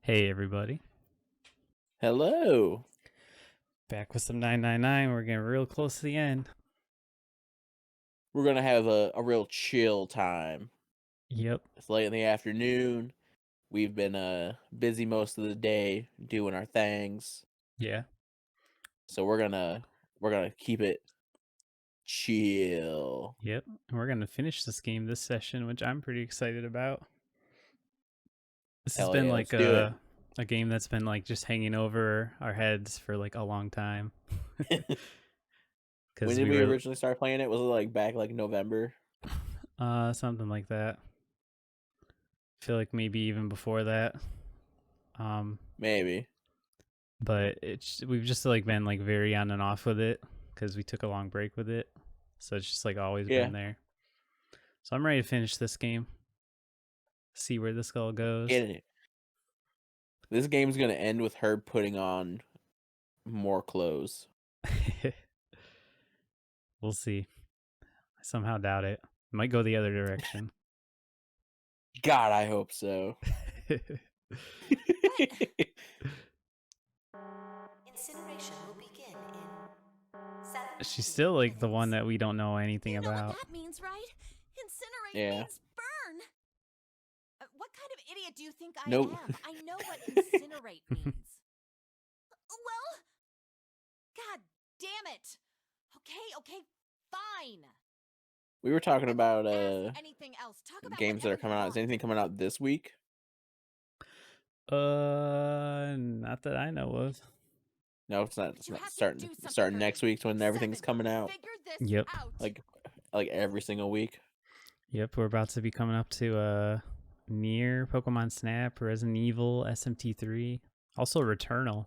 Hey everybody, Hello. back with some 999. We're getting real close to the end. We're gonna have a real chill time. Yep. It's late in the afternoon. We've been busy most of the day doing our things. Yeah. So we're gonna keep it chill. Yep. And we're gonna finish this game this session, which I'm pretty excited about. This has Hell been yeah, like let's do it. a game that's been like just hanging over our heads for like a long time. When Because did we we were originally start playing it? Was it like back like November? something like that. I feel like maybe even before that. Maybe. But we've just like been like very on and off with it because we took a long break with it. So it's just like always Yeah. been there. So I'm ready to finish this game. See where this all goes. Getting it. This game's gonna end with her putting on more clothes. We'll see. I somehow doubt it. Might go the other direction. God, I hope so. Incineration will begin in 7 She's still like the one minutes. that we don't know anything You know about. what that means, right? Incinerate Yeah. means burn. What kind of idiot do you think I Nope. am? I know what incinerate means. Well, God damn it. Okay, fine. We were talking about Ask anything else. Talk about games that are whatever coming you out. Is want. anything coming out this week? Not that I know of. No, it's not. But It's you not have to starting. do something Starting for next me. week when everything's 7. coming out. Figure this Yep. out. Like every single week. Yep, we're about to be coming up to Near, Pokemon Snap, Resident Evil, SMT3, also Returnal.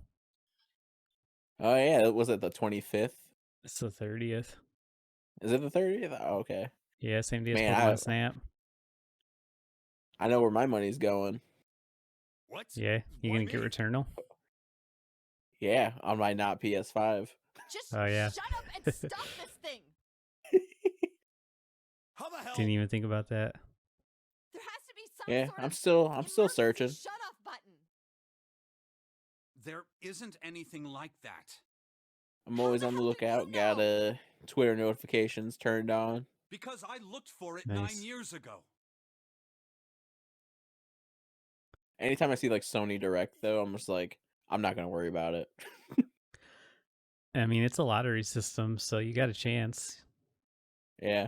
Oh yeah, was it the 25th? It's the 30th. Is it the 30th? Oh, okay. Yeah, same day as Man, Pokemon Snap. I know where my money's going. What? Yeah, you gonna get Returnal? Yeah, on my not PS5. Just Oh, yeah. shut up and stop this thing. How the hell? Didn't even think about that. There has to be some Yeah, sort I'm of still emergency searching. shut off button. There isn't anything like that. I'm How always the on the hell do lookout. you Got know? Twitter notifications turned on. Because I looked for it Nice. 9 years ago. Anytime I see like Sony Direct though, I'm just like, I'm not gonna worry about it. I mean, it's a lottery system, so you got a chance. Yeah.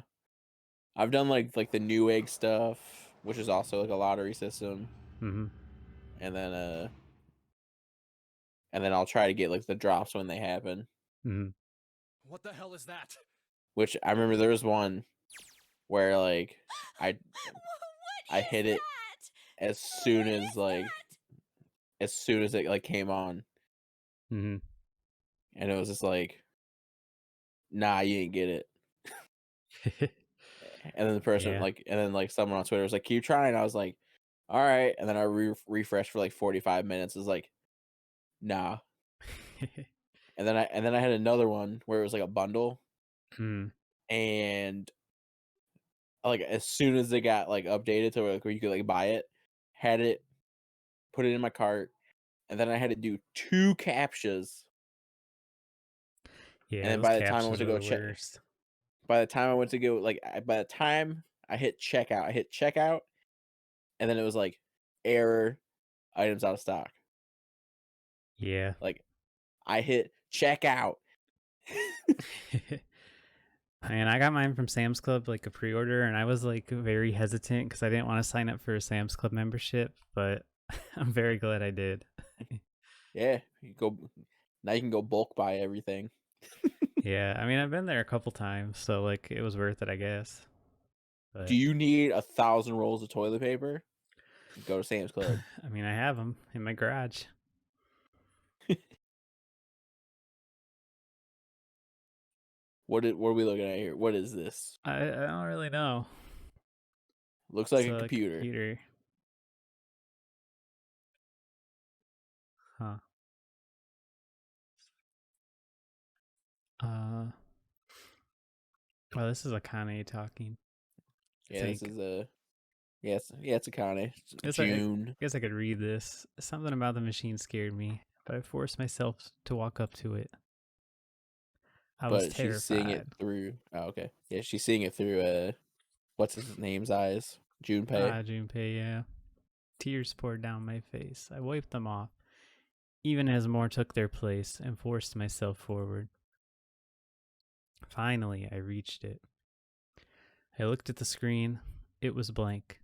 I've done like the New Egg stuff, which is also like a lottery system. Mm-hmm. And then I'll try to get like the drops when they happen. Mm-hmm. What the hell is that? Which I remember there was one where like I What hit is it that? as soon What as is like that? as soon as it like came on, Mm-hmm. and it was just like, nah, you didn't get it. And then the person Yeah. and then like someone on Twitter was like, keep trying. I was like, all right. And then I refreshed for like 45 minutes. It was like, nah. And then I had another one where it was like a bundle, Mm. and like as soon as it got like updated to like where you could like buy it, had it, put it in my cart, and then I had to do 2 captures. Yeah, And then those by the time I captions went to are go the check, worst. by the time I went to go by the time I hit checkout, and then it was like error, items out of stock. Yeah. Like I hit checkout. And I got mine from Sam's Club, like a pre-order, and I was like very hesitant because I didn't want to sign up for a Sam's Club membership, but I'm very glad I did. Yeah, now you can go bulk buy everything. Yeah, I mean, I've been there a couple times, so like it was worth it, I guess. But Do you need 1,000 rolls of toilet paper? Go to Sam's Club. I mean, I have them in my garage. What are we looking at here? What is this? I don't really know. Looks like It's a computer. Huh. Well, this is Akane talking. Yeah, this is Yes, yeah, it's Akane. It's like, I June. guess I could read this. Something about the machine scared me, but I forced myself to walk up to it. I was But she's seeing it terrified. through. Oh, okay. Yeah, she's seeing it through. What's his name's eyes? Junpei. Junpei, yeah. Tears poured down my face. I wiped them off, even as more took their place, and forced myself forward. Finally, I reached it. I looked at the screen. It was blank.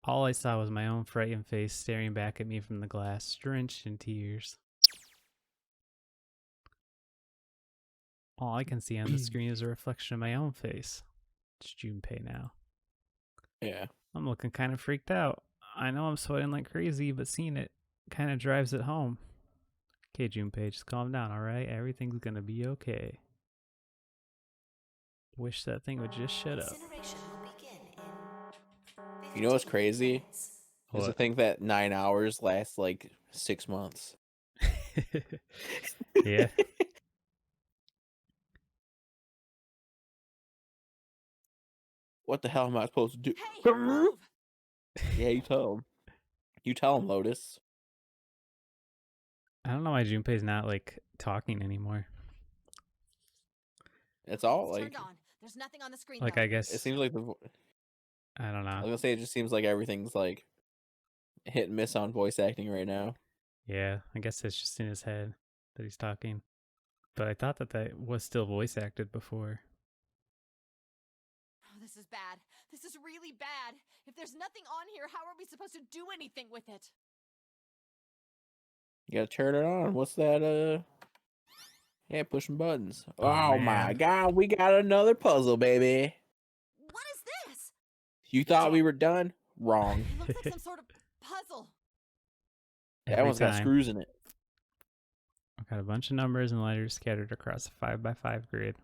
All I saw was my own frightened face staring back at me from the glass, drenched in tears. All I can see on the screen is a reflection of my own face. It's Junpei now. Yeah. I'm looking kind of freaked out. I know I'm sweating like crazy, but seeing it kind of drives it home. Okay, Junpei, just calm down, alright? Everything's gonna be okay. Wish that thing would just shut up. Incineration will begin in You know what's 15 crazy? minutes. Is to What? think that 9 hours lasts like 6 months. Yeah. What the hell am I supposed to do? Hey, move! Yeah, you tell him. You tell him, Lotus. I don't know why Junpei's not like talking anymore. It's all It's like. turned on. There's nothing on the screen. Like though. I guess It seems like I don't I know. was gonna say it just seems like everything's like hit and miss on voice acting right now. Yeah, I guess it's just in his head that he's talking. But I thought that was still voice acted before. Oh, this is bad. This is really bad. If there's nothing on here, how are we supposed to do anything with it? You gotta turn it on. What's that? Yeah, pushing buttons. Oh, Oh my man. god, we got another puzzle, baby. What is this? You thought we were done? Wrong. It looks like some sort of puzzle. That Every one's got time. screws in it. I've got a bunch of numbers and letters scattered across a 5x5 grid.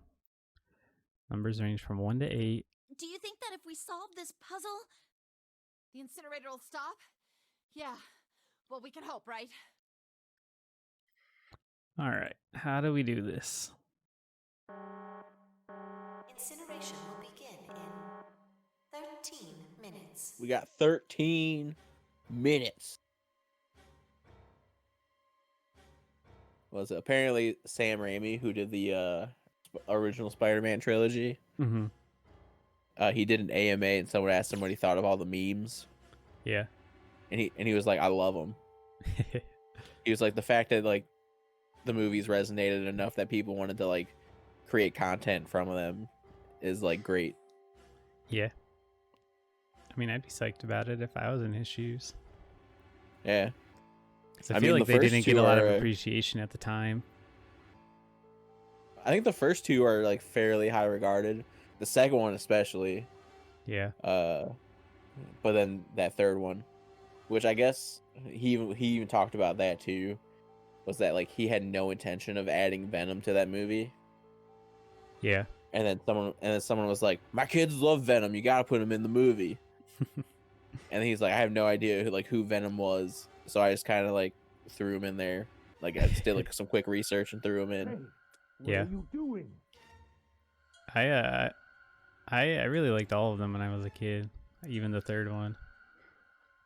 Numbers range from 1 to 8. Do you think that if we solve this puzzle, the incinerator will stop? Yeah. Well, we can hope, right? Alright, how do we do this? Incineration will begin in 13 minutes. We got 13 minutes. Was it apparently Sam Raimi who did the original Spider-Man trilogy? Mm-hmm. He did an AMA and someone asked him what he thought of all the memes, Yeah. and he was like, "I love them." He was like, the fact that like the movies resonated enough that people wanted to like create content from them is like great. Yeah. I mean, I'd be psyched about it if I was in his shoes. Yeah. 'Cause I I feel mean, like the they first didn't get two a lot of are, appreciation at the time. I think the first two are like fairly high regarded. The second one especially. Yeah. But then that third one, which I guess he even talked about that too, was that like he had no intention of adding Venom to that movie. Yeah. And then someone was like, "My kids love Venom. You gotta put him in the movie." And he's like, "I have no idea who Venom was, so I just kind of like threw him in there. Like I just did like some quick research and threw him in." Yeah. I really liked all of them when I was a kid, even the third one.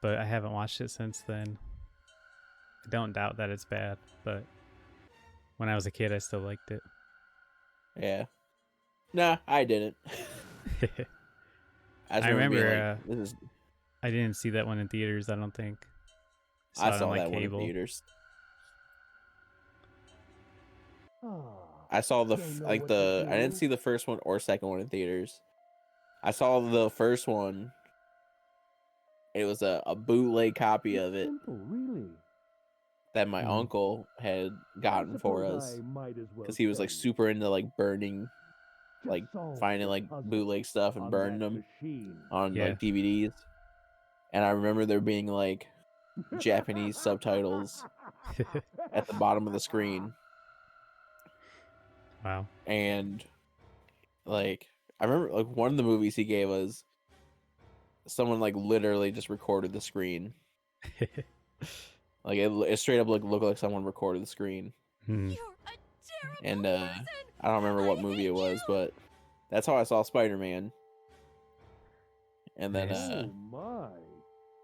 But I haven't watched it since then. I don't doubt that it's bad, but when I was a kid, I still liked it. Yeah. Nah, I didn't. I just remember being like, "This is." I didn't see that one in theaters, I don't think. I it saw on, like, that one in cable. theaters. I saw I didn't see the first one or second one in theaters. I saw the first one. It was a bootleg copy of it that my uncle had gotten for us because he was like super into like burning, like finding like bootleg stuff and burning them on Yeah. like DVDs. And I remember there being like Japanese subtitles at the bottom of the screen. Wow. And like I remember like one of the movies he gave us, someone like literally just recorded the screen. Like it straight up looked like someone recorded the screen. Hmm. You're a terrible And person. I don't remember what I movie hate it was, you. but that's how I saw Spider-Man. And then Nice. Oh my.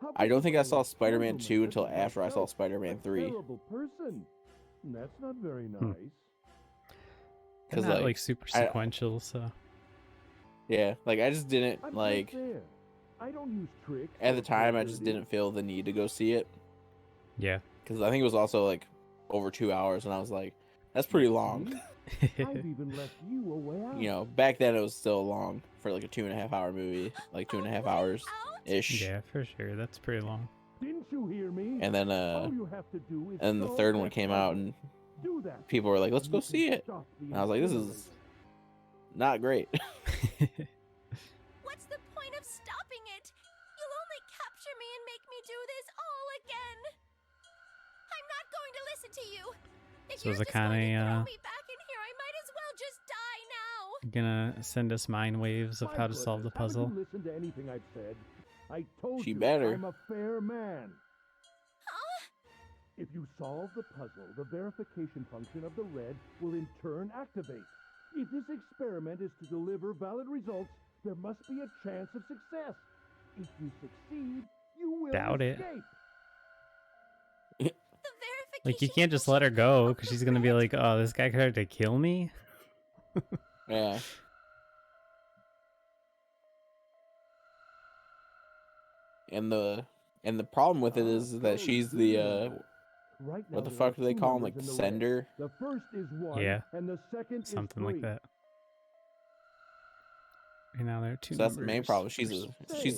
How I don't could think you I call saw a Spider-Man 2 gentleman until such as after I saw myself Spider-Man a 3. terrible person? That's not very Hmm. nice. They're 'Cause, not like, like super I- sequential, so Yeah, like I just didn't I'm like right there. I don't use tricks at or the time. I abilities. just didn't feel the need to go see it yeah. because I think it was also like over 2 hours, and I was like, that's pretty long. See? I've even left you a way out. You know, back then it was still long for like a 2.5 hour movie, like 2.5 hours ish. Yeah, for sure. That's pretty long. Didn't you hear me? And then All you have to do is and the solve third one that came out, puzzle. and Do that. people were like, let's and go you can see it. stop the And I was like, this is incinerator. not great. What's the point of stopping it? You'll only capture me and make me do this all again. I'm not going to listen to you. If So you're is just Akane, going to throw me back in here, I might as well just die now. Gonna send us mind waves of My how to solve the goodness, puzzle. Haven't you listened to anything I've said? I told She you better. I'm a fair man. Huh? If you solve the puzzle, the verification function of the red will in turn activate. If this experiment is to deliver valid results, there must be a chance of success. If you succeed, you will Doubt it. escape. The verification Like, you can't just let her function go of because the she's gonna be red. like, oh, this guy tried to kill me. Yeah. And the problem with it is that she's the Right now what the there fuck are do they two call him, numbers like the in the red. sender? The first is 1, Yeah. and the second Something is 3. like that. And now there are two So that's the main numbers. problem. She's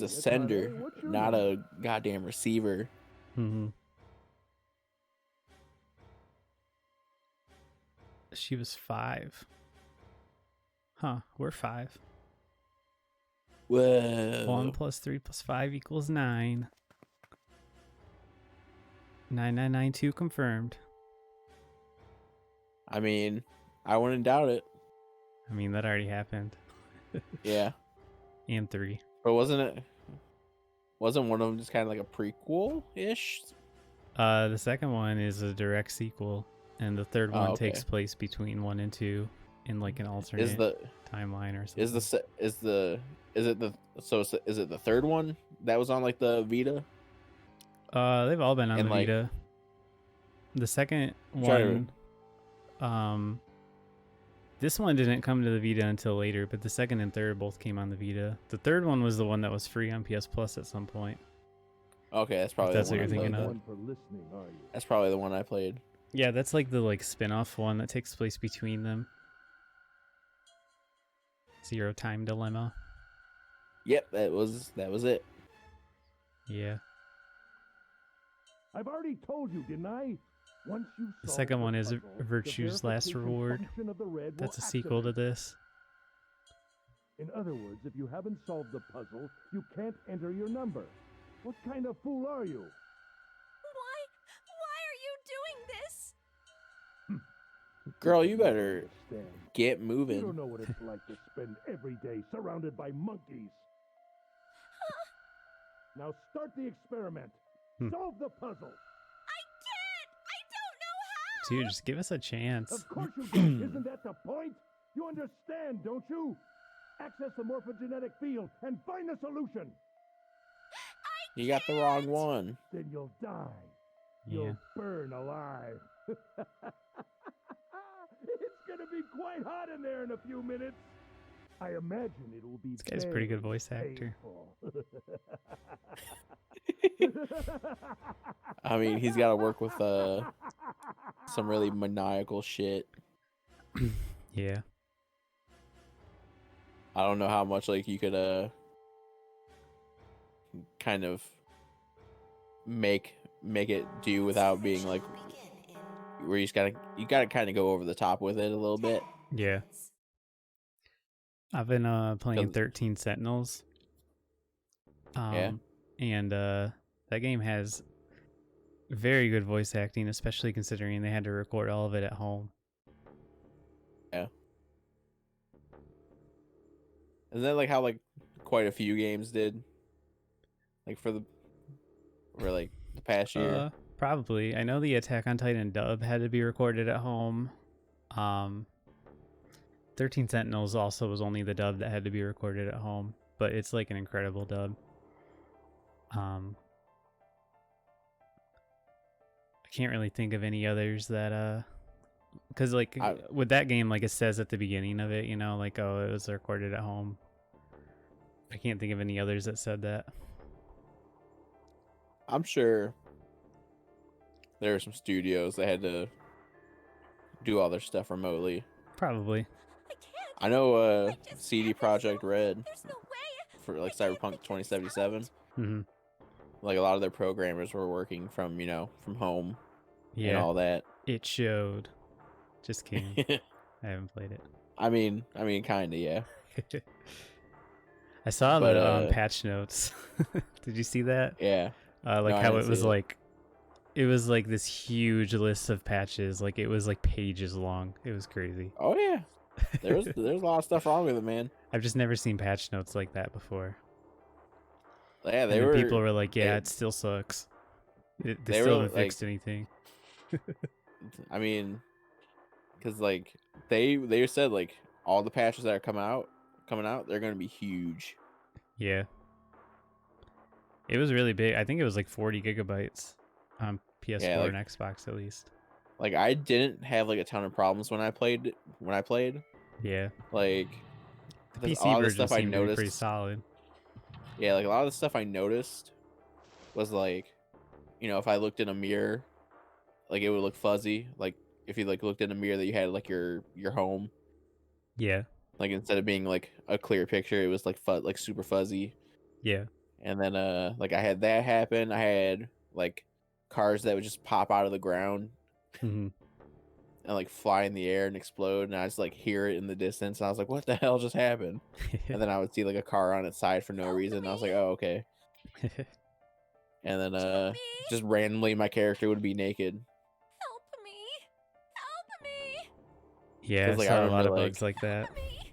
a Say, sender, Akane, what's your not a number? goddamn receiver. Mm-hmm. She was 5. Huh, we're 5. Whoa. 1 plus 3 plus 5 equals 9. 9992 confirmed. I mean, I wouldn't doubt it. I mean, that already happened. Yeah. And 3. But wasn't one of them just kind of like a prequel-ish? The second one is a direct sequel, and the third one okay. takes place between 1 and 2 in like an alternate Is the timeline or something. is it the third one that was on like the Vita? They've all been on And, the like- Vita. The second Trying one, this one didn't come to the Vita until later, but the second and third both came on the Vita. The third one was the one that was free on PS Plus at some point. Okay, that's probably That's the what one you're I thinking played. of. One for listening, are you? That's probably the one I played. Yeah, that's like the like spin-off one that takes place between them. Zero Time Dilemma. Yep, that was it. Yeah. I've already told you, didn't I? Once you The solve second the one is puzzle, the Virtue's Last verification Reward. function of the red will That's a sequel to activate. this. In other words, if you haven't solved the puzzle, you can't enter your number. What kind of fool are you? Why are you doing this? Girl, you don't better understand. get You moving. don't know what it's like to spend every day surrounded by monkeys. Now start the experiment. Hmm. Solve the puzzle. I can't! I don't know how! Dude, just give us a chance. Of course you don't. Isn't that the point? You understand, don't you? Access the morphogenetic field and find the solution. You got the wrong one. Then you'll die. Yeah. You'll burn alive. It's gonna be quite hot in there in a few minutes. I imagine it will be. This guy's a pretty good very voice actor. painful. I mean, he's got to work with some really maniacal shit. Yeah. I don't know how much like you could kind of make it do without being like Will begin in where you gotta kind of go over the top with it a little bit. 10 Yeah. minutes. I've been playing Does- 13 Sentinels. Yeah. And that game has very good voice acting, especially considering they had to record all of it at home. Yeah. Isn't that like how like quite a few games did? Like for like the past year. Probably. I know the Attack on Titan dub had to be recorded at home. 13 Sentinels also was only the dub that had to be recorded at home, but it's like an incredible dub. I can't really think of any others that because like I- with that game, like it says at the beginning of it, you know, like, oh, it was recorded at home. I can't think of any others that said that. I'm sure there are some studios that had to do all their stuff remotely. Probably. I can't. I know I just CD can't. There's Projekt no- Red There's no way. for like I can't Cyberpunk think this 2077. out. Hmm. Like a lot of their programmers were working from, you know, from home and Yeah, all that. it showed. Just kidding. I haven't played it. I mean, kind of, yeah. I saw But, the patch notes. Did you see that? Yeah. Like No, I how didn't it was see it. like, it was like this huge list of patches. Like it was like pages long. It was crazy. Oh yeah. There's a lot of stuff wrong with it, man. I've just never seen patch notes like that before. Yeah, And they then were. people were like, "Yeah, they- it still sucks. They they still were, haven't fixed anything." I mean, because like they said like all the patches that are coming out, they're gonna be huge. Yeah. It was really big. I think it was like 40 gigabytes on PS4 like- and Xbox at least. Like I didn't have like a ton of problems when I played. Yeah. Like The 'cause a PC lot of the version stuff I seemed to be pretty noticed. solid. Yeah, like a lot of the stuff I noticed was like, you know, if I looked in a mirror, like it would look fuzzy. Like if you like looked in a mirror that you had like your home, Yeah. like instead of being like a clear picture, it was like like super fuzzy. Yeah. And then like I had that happen. I had like cars that would just pop out of the ground Hmm. and like fly in the air and explode, and I just like hear it in the distance, and I was like, what the hell just happened? And then I would see like a car on its side for no reason, and I was like, oh, okay. And then Junpei, just randomly my character would be naked. help me. Help me. Yeah, I 'Cause, like, I saw a lot remember, of bugs like that. Help me.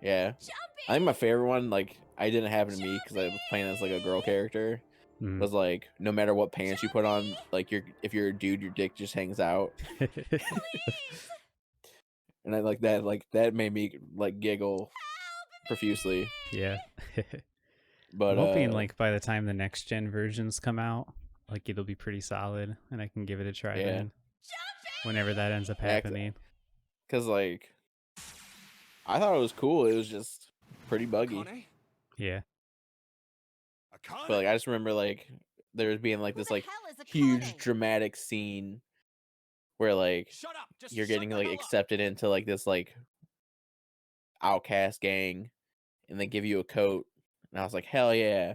Yeah. Jumpy. I think my favorite one, like, I didn't happen to me because I was playing as like a girl character, Mhm. was like, no matter what pants you put on, like if you're a dude, your dick just hangs out. And I like that made me like giggle profusely. Yeah. But I'm hoping like by the time the next gen versions come out, like it'll be pretty solid and I can give it a try Yeah. then. Whenever that ends up Yeah, 'cause- happening. Cause like I thought it was cool. It was just pretty buggy. Akane? Yeah. Akane? But like I just remember like there was being like Who this the like hell is huge Akane? dramatic scene where like Shut up! Just you're shut getting the like hell up. accepted into like this like outcast gang, and they give you a coat, and I was like, hell yeah.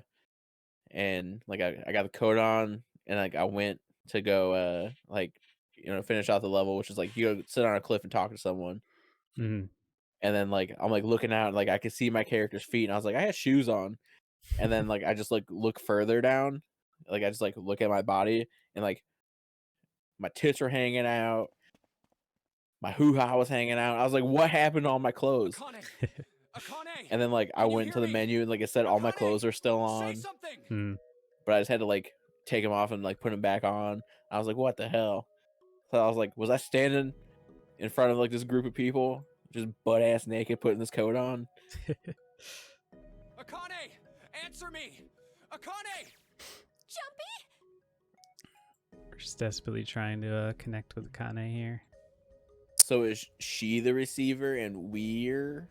And like I got the coat on, and like I went to go like, you know, finish out the level, which is like you go sit on a cliff and talk to someone. Hmm. And then like I'm like looking out, and like I could see my character's feet, and I was like, I had shoes on. And then like I just like look further down, like I just like look at my body, and like my tits were hanging out, my hoo-ha was hanging out. I was like, what happened to all my clothes? Akane! Akane! And then like I Can you went hear to the me? menu, and like it said all my Akane, clothes are still Say on, something! Hmm. but I just had to like take them off and like put them back on. I was like, what the hell? So I was like, was I standing in front of like this group of people just butt ass naked putting this coat on? Akane! Answer me! Akane! Jumpy. We're just desperately trying to connect with Kane here. So is she the receiver and we're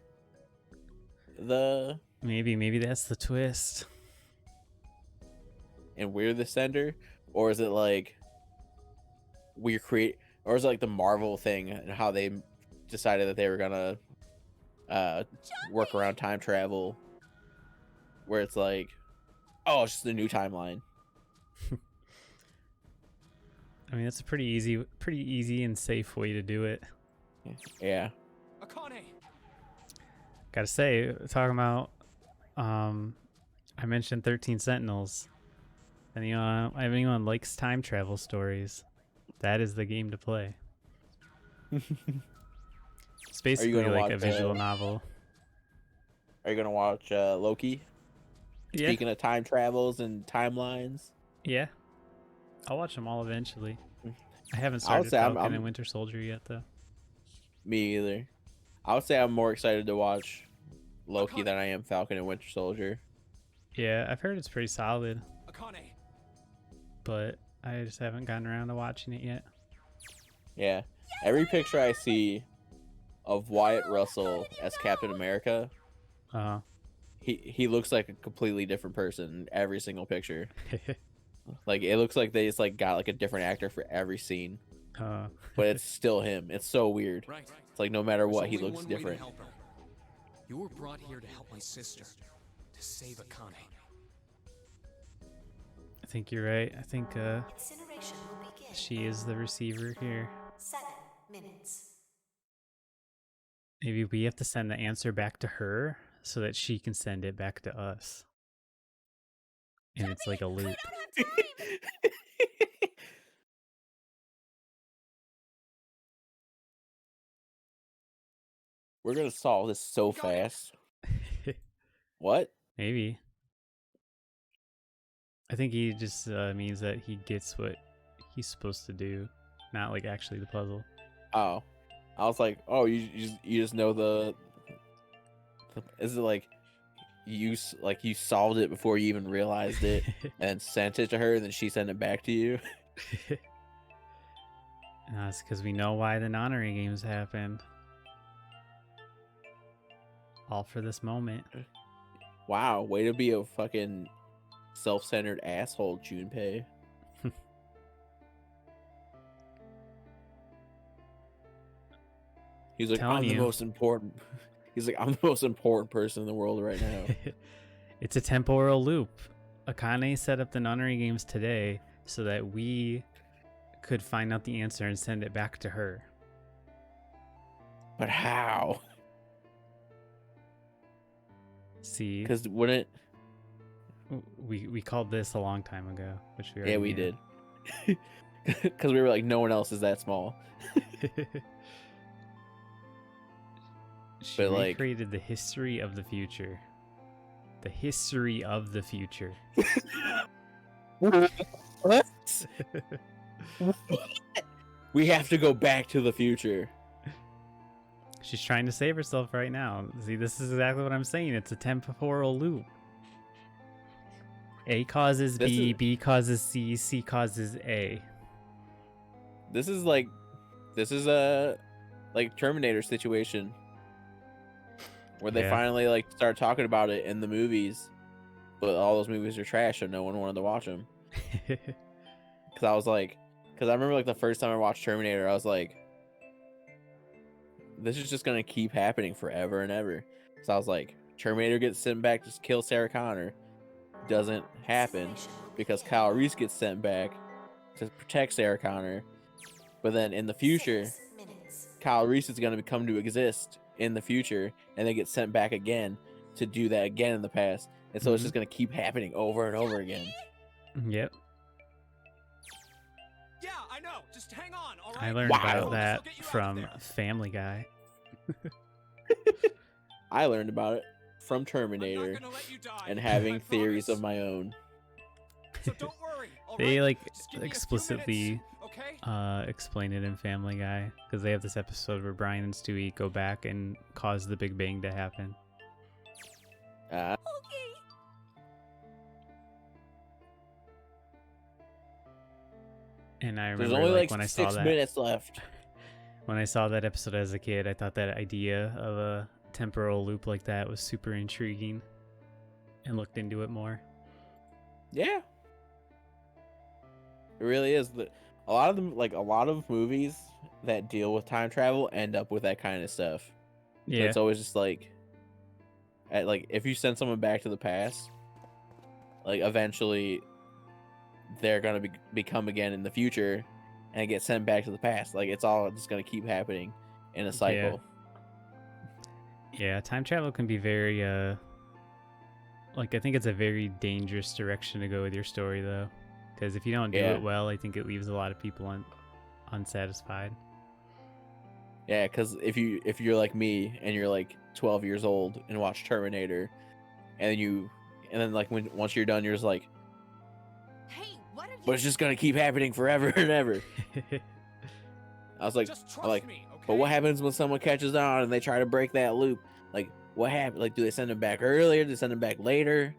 the Maybe that's the twist. sender? Or is it like we create, or is it like the Marvel thing and how they decided that they were gonna work around time travel, where it's like, oh, it's just a new timeline. I mean, it's a pretty easy and safe way to do it. Yeah. Akane! Gotta say, talking about, I mentioned 13 Sentinels. Anyone likes time travel stories, that is the game to play. It's basically gonna like a watch, visual novel. Are you gonna watch Loki? Yeah, Speaking of time travels and timelines, yeah. I'll watch them all eventually. I haven't I would started say I'm- Falcon I'm- and Winter Soldier yet, though. me either. I would say I'm more excited to watch Loki than I am Falcon and Winter Soldier. Yeah, I've heard it's pretty solid. Akane. but I just haven't gotten around to watching it yet. Yeah. Every picture I see of Wyatt Russell as Captain America, Uh, he looks like a completely different person in every single picture. Like it looks like they just like got like a different actor for every scene, but it's still him. It's so weird. Right. It's like no matter There's what, he only looks one way to different. help her. You were brought here to help my sister, to save Akane. I think you're right. I think Incineration will begin. she is the receiver here. 7 minutes. Maybe we have to send the answer back to her so that she can send it back to us. And it's like a loop. I don't have time. We're gonna solve this so Got it. fast. What? Maybe. I think he just means that he gets what he's supposed to do, not like actually the puzzle. Oh, I was like, oh, you just know the is it like you solved it before you even realized it and sent it to her, and then she sent it back to you? No, it's because we know why the Nonary Games happened. All for this moment. Wow, way to be a fucking self-centered asshole, Junpei. He's like, Telling I'm the you. most important. He's like, I'm the most important person in the world right now. It's a temporal loop. Akane set up the Nonary Games today so that we could find out the answer and send it back to her. But how? See, Because wouldn't? we called this a long time ago, which we Yeah, already we knew. did. Because we were like, no one else is that small. She But, like- recreated the history of the future. The history of the future. What? We have to go back to the future. She's trying to save herself right now. See, this is exactly what I'm saying. It's a temporal loop. A causes This B, is- B causes C, C causes A. This is a like Terminator situation where they Yeah. finally like start talking about it in the movies, but all those movies are trash, so no one wanted to watch them. Because I remember like the first time I watched Terminator, I was like, this is just gonna keep happening forever and ever. So I was like, Terminator gets sent back to kill Sarah Connor. Doesn't happen because Kyle Reese gets sent back to protect Sarah Connor. But then in the future, 6 minutes. Kyle Reese is gonna come to exist in the future, and they get sent back again to do that again in the past. And so it's just gonna keep happening over and over again. Yep. Yeah, I know. Just hang on, all right? I learned Wow. about This'll that get you out of from there. Family Guy. I learned about it from I'm not Terminator gonna let you die, and having I theories promise. of my own. So don't worry, all They right? like Just give me a few explicitly minutes, okay? explain it in Family Guy because they have this episode where Brian and Stewie go back and cause the Big Bang to happen. Okay. And I There's remember only like like when I saw 6 that minutes left. when I saw that episode as a kid, I thought that idea of a temporal loop like that was super intriguing and looked into it more. Yeah, it really is. A lot of them, like a lot of movies that deal with time travel, end up with that kind of stuff. So Yeah. it's always just like, if you send someone back to the past, like eventually they're gonna become again in the future, and get sent back to the past. Like it's all just gonna keep happening in a cycle. Yeah, time travel can be very like I think it's a very dangerous direction to go with your story though. Because if you don't do Yeah. it well, I think it leaves a lot of people unsatisfied. Yeah, because if you're like me and you're like 12 years old and watch Terminator, and then like once you're done, you're just like, Hey, what are you? but it's just gonna keep happening forever and ever. I was like, Just I'm trust like, me, okay? but what happens when someone catches on and they try to break that loop? Like, what happened? Like, do they send them back earlier? Do they send them back later?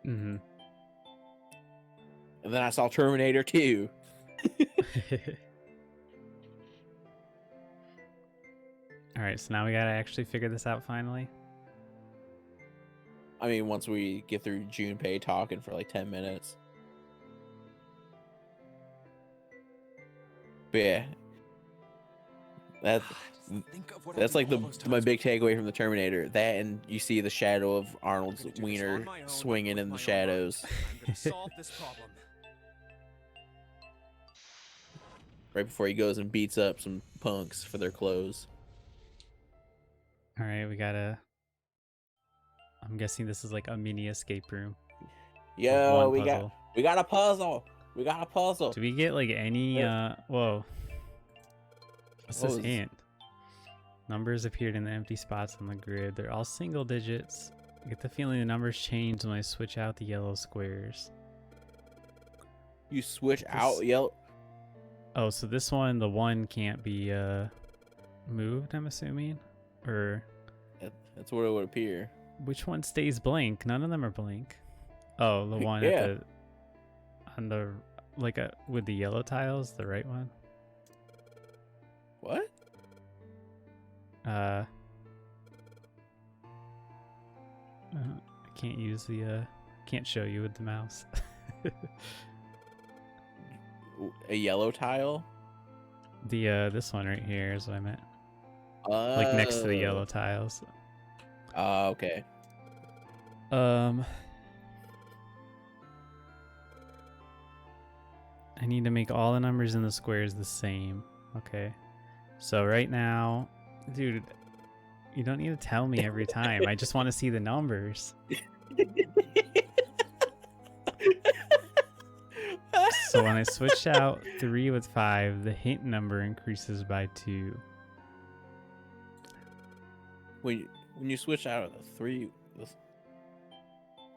hmm And then I saw Terminator 2. All right, so now we gotta actually figure this out finally. I mean, once we get through Junpei talking for like 10 minutes. But yeah. Think of what That's I'll like do all those my times big with you. takeaway from the Terminator. That, and you see the shadow of Arnold's I'm gonna do this wiener on my own, swinging with in my the own shadows. mind. I'm gonna solve this problem. Right before he goes and beats up some punks for their clothes. All right, we gotta. I'm guessing this is like a mini escape room. Yo, one we puzzle. got a puzzle. We got a puzzle. Do we get like any? Whoa. What's What this was- hint? Numbers appeared in the empty spots on the grid. They're all single digits. I get the feeling the numbers change when I switch out the yellow squares. You switch This- out yellow. Oh, so this one, the one can't be moved, I'm assuming? Or That's what it would appear. which one stays blank? None of them are blank. Oh, the one Yeah. at the on the like with the yellow tiles, the right one. What? I can't use the can't show you with the mouse. A yellow tile? The this one right here is what I meant. Like next to the yellow tiles. Okay. I need to make all the numbers in the squares the same. Okay. So right now, dude, you don't need to tell me every time. I just want to see the numbers. So when I switch out 3 with 5, the hint number increases by 2. When you switch out of the 3,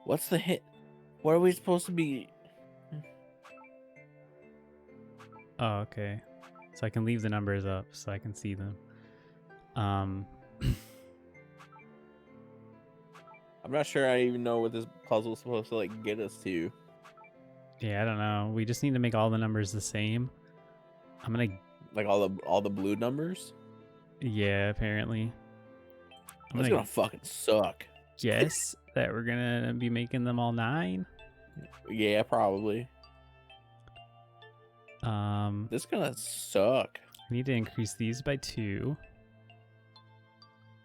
what's the hit? What are we supposed to be? Oh, okay. So I can leave the numbers up so I can see them. I'm not sure I even know what this puzzle is supposed to like get us to. Yeah, I don't know. We just need to make all the numbers the same. I'm gonna. Like all the blue numbers. Yeah, apparently. I'm That's gonna fucking suck. guess that we're gonna be making them all 9. Yeah, probably. This is gonna suck. I need to increase these by 2.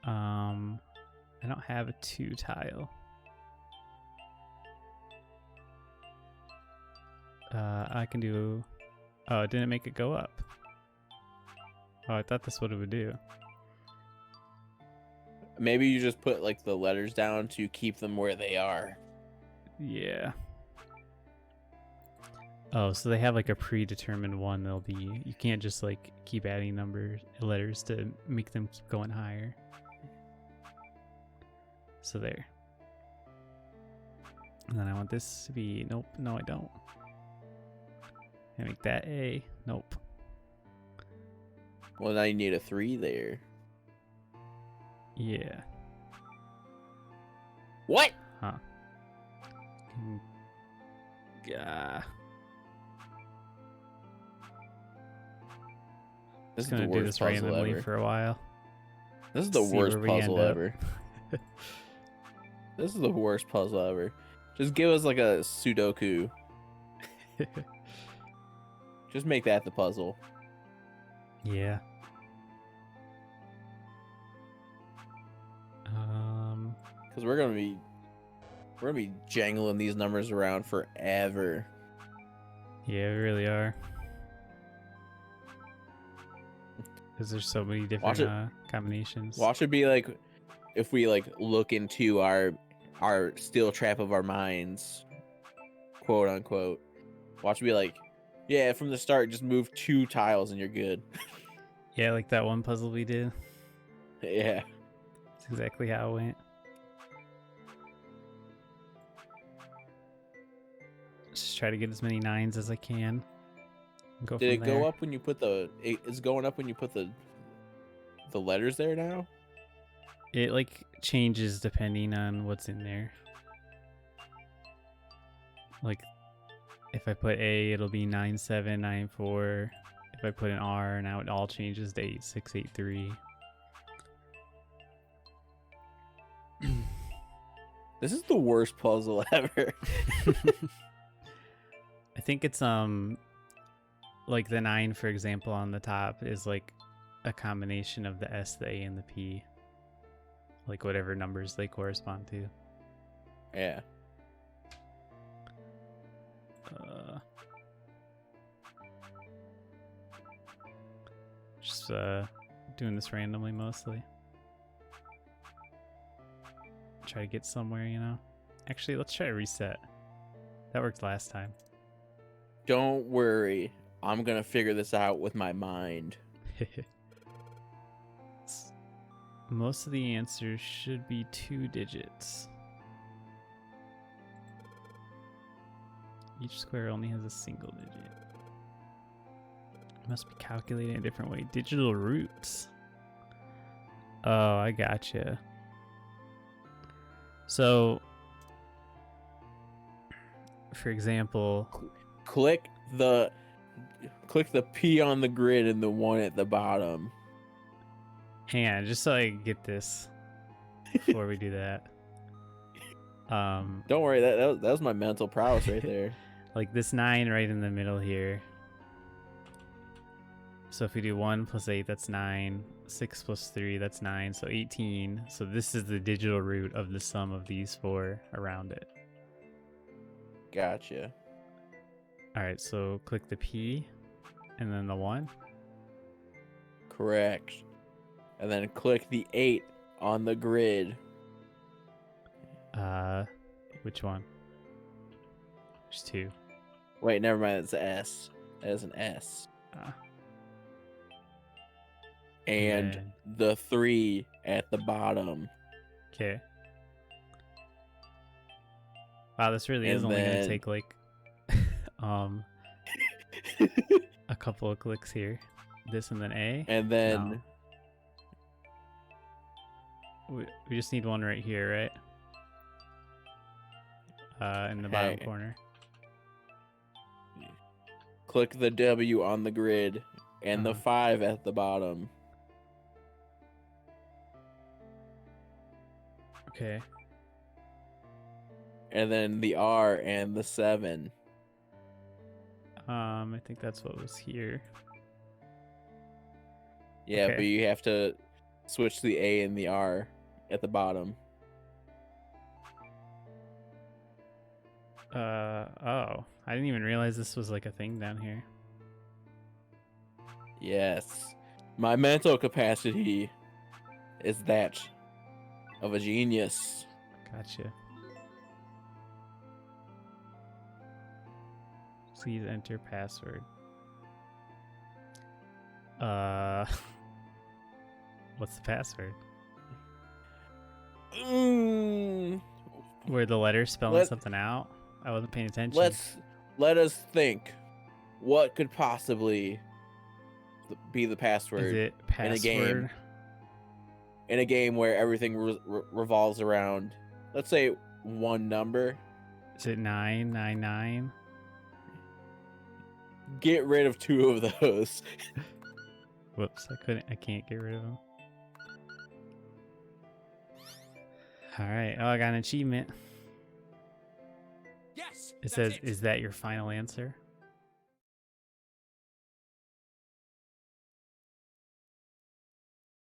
I don't have a 2 tile. I can do. Oh, it didn't make it go up. Oh, I thought that's what it would do. Maybe you just put like the letters down to keep them where they are. Yeah. Oh, so they have like a predetermined one they'll be. You can't just like keep adding letters to make them keep going higher. So there. And then I want this to be, nope, no I don't. And make that A, nope. Well, now you need a 3 there. Yeah. What? Huh. Yeah. This is Just the gonna do worst this puzzle randomly ever. for a while. This is the see worst where we end puzzle up. ever. This is the worst puzzle ever. Just give us like a Sudoku. Just make that the puzzle. Yeah. Because we're gonna be jangling these numbers around forever. Yeah, we really are. Because there's so many different combinations. Watch it be like if we like look into our steel trap of our minds, quote unquote. Watch it be like, yeah, from the start, just move 2 tiles and you're good. Yeah, like that one puzzle we did. Yeah. That's exactly how it went. Just try to get as many 9s as I can. And go Did it from go there. up when you put it's going up when you put the letters there now? It like changes depending on what's in there. Like If I put A, it'll be 9794. If I put an R, now it all changes to 8683. This is the worst puzzle ever. I think it's like the 9, for example, on the top is like a combination of the S, the A, and the P. Like whatever numbers they correspond to. Yeah. Just doing this randomly mostly. Try to get somewhere, you know. Actually, let's try to reset. That worked last time. Don't worry. I'm gonna figure this out with my mind. Most of the answers should be 2 digits. Each square only has a single digit. It must be calculated in a different way. Digital roots. Oh, I gotcha. So, for example, Click the P on the grid and the one at the bottom. hang on, just so I get this before we do that. Don't worry, that was my mental prowess right there. Like this 9 right in the middle here. So if we do 1 plus 8, that's 9. 6 plus 3, that's 9. So 18. So this is the digital root of the sum of these 4 around it. Gotcha. All right, so click the P and then the 1. Correct. And then click the 8 on the grid. Which one? There's 2. Wait, never mind. It's an S. That is an S. And then- the 3 at the bottom. Okay. Wow, this really is And only gonna then- take like a couple of clicks here. This and then A. And then No. We just need one right here, right? In the bottom Okay. corner. click the W on the grid and the 5 at the bottom. Okay. And then the R and the 7. I think that's what was here. Yeah, Okay. but you have to switch the A and the R at the bottom. Oh. I didn't even realize this was like a thing down here. Yes. My mental capacity is that of a genius. Gotcha. Please enter password. What's the password? Were the letters spelling Let- something out? I wasn't paying attention. Let us think. What could possibly be the Is password it in a password? game? In a game where everything revolves around, let's say, one number. Is it 999? Get rid of 2 of those. Whoops, I can't get rid of them. Alright, oh, I got an achievement. Yes. It that's says, it. is that your final answer?